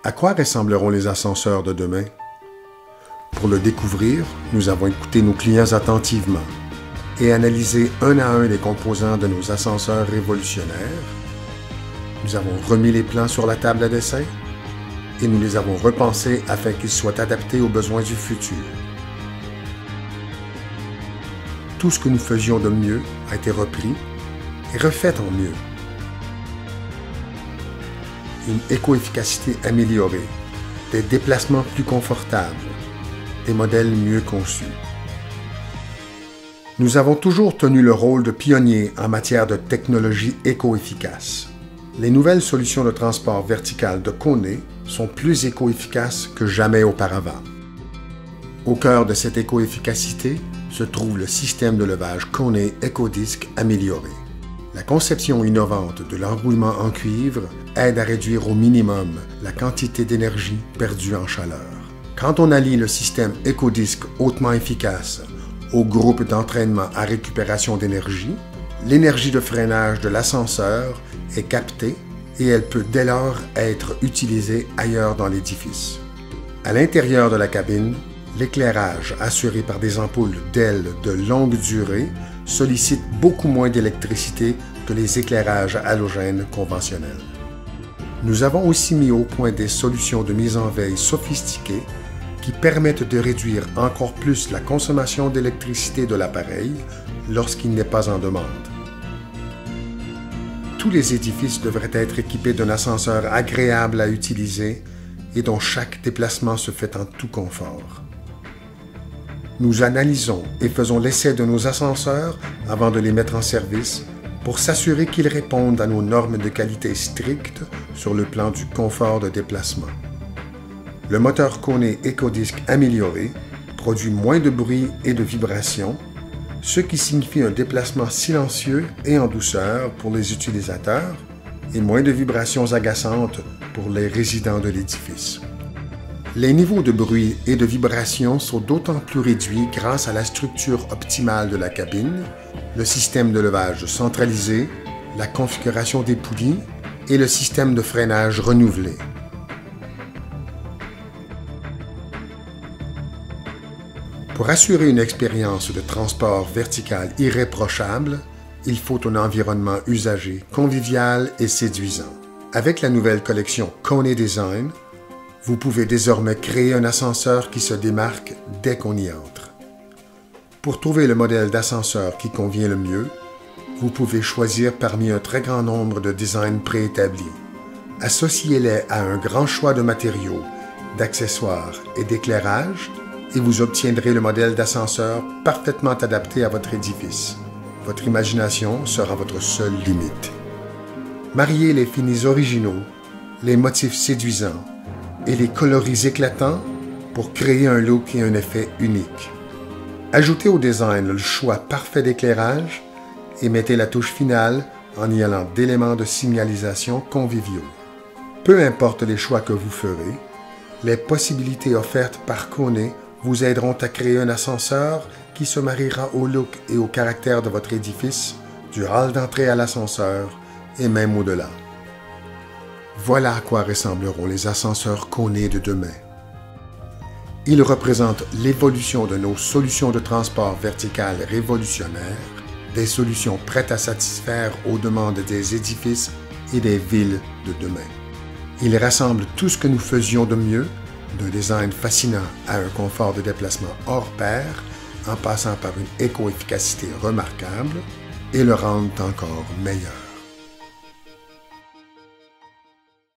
À quoi ressembleront les ascenseurs de demain? Pour le découvrir, nous avons écouté nos clients attentivement et analysé un à un les composants de nos ascenseurs révolutionnaires. Nous avons remis les plans sur la table à dessin et nous les avons repensés afin qu'ils soient adaptés aux besoins du futur. Tout ce que nous faisions de mieux a été repris et refait en mieux. Une éco-efficacité améliorée, des déplacements plus confortables, des modèles mieux conçus. Nous avons toujours tenu le rôle de pionnier en matière de technologie éco-efficace. Les nouvelles solutions de transport vertical de Kone sont plus éco-efficaces que jamais auparavant. Au cœur de cette éco-efficacité se trouve le système de levage Kone EcoDisc amélioré. La conception innovante de l'enroulement en cuivre aide à réduire au minimum la quantité d'énergie perdue en chaleur. Quand on allie le système EcoDisc hautement efficace au groupe d'entraînement à récupération d'énergie, l'énergie de freinage de l'ascenseur est captée et elle peut dès lors être utilisée ailleurs dans l'édifice. À l'intérieur de la cabine, l'éclairage assuré par des ampoules d'ailes de longue durée sollicite beaucoup moins d'électricité que les éclairages halogènes conventionnels. Nous avons aussi mis au point des solutions de mise en veille sophistiquées qui permettent de réduire encore plus la consommation d'électricité de l'appareil lorsqu'il n'est pas en demande. Tous les édifices devraient être équipés d'un ascenseur agréable à utiliser et dont chaque déplacement se fait en tout confort. Nous analysons et faisons l'essai de nos ascenseurs avant de les mettre en service pour s'assurer qu'ils répondent à nos normes de qualité strictes sur le plan du confort de déplacement. Le moteur Kone EcoDisc amélioré produit moins de bruit et de vibrations, ce qui signifie un déplacement silencieux et en douceur pour les utilisateurs et moins de vibrations agaçantes pour les résidents de l'édifice. Les niveaux de bruit et de vibration sont d'autant plus réduits grâce à la structure optimale de la cabine, le système de levage centralisé, la configuration des poulies et le système de freinage renouvelé. Pour assurer une expérience de transport vertical irréprochable, il faut un environnement usagé, convivial et séduisant. Avec la nouvelle collection Kone Design, vous pouvez désormais créer un ascenseur qui se démarque dès qu'on y entre. Pour trouver le modèle d'ascenseur qui convient le mieux, vous pouvez choisir parmi un très grand nombre de designs préétablis. Associez-les à un grand choix de matériaux, d'accessoires et d'éclairage et vous obtiendrez le modèle d'ascenseur parfaitement adapté à votre édifice. Votre imagination sera votre seule limite. Mariez les finis originaux, les motifs séduisants et les coloris éclatants pour créer un look et un effet unique. Ajoutez au design le choix parfait d'éclairage et mettez la touche finale en y allant d'éléments de signalisation conviviaux. Peu importe les choix que vous ferez, les possibilités offertes par Kone vous aideront à créer un ascenseur qui se mariera au look et au caractère de votre édifice, du hall d'entrée à l'ascenseur et même au-delà. Voilà à quoi ressembleront les ascenseurs Kone de demain. Ils représentent l'évolution de nos solutions de transport vertical révolutionnaires, des solutions prêtes à satisfaire aux demandes des édifices et des villes de demain. Ils rassemblent tout ce que nous faisions de mieux, d'un design fascinant à un confort de déplacement hors pair, en passant par une éco-efficacité remarquable, et le rendent encore meilleur.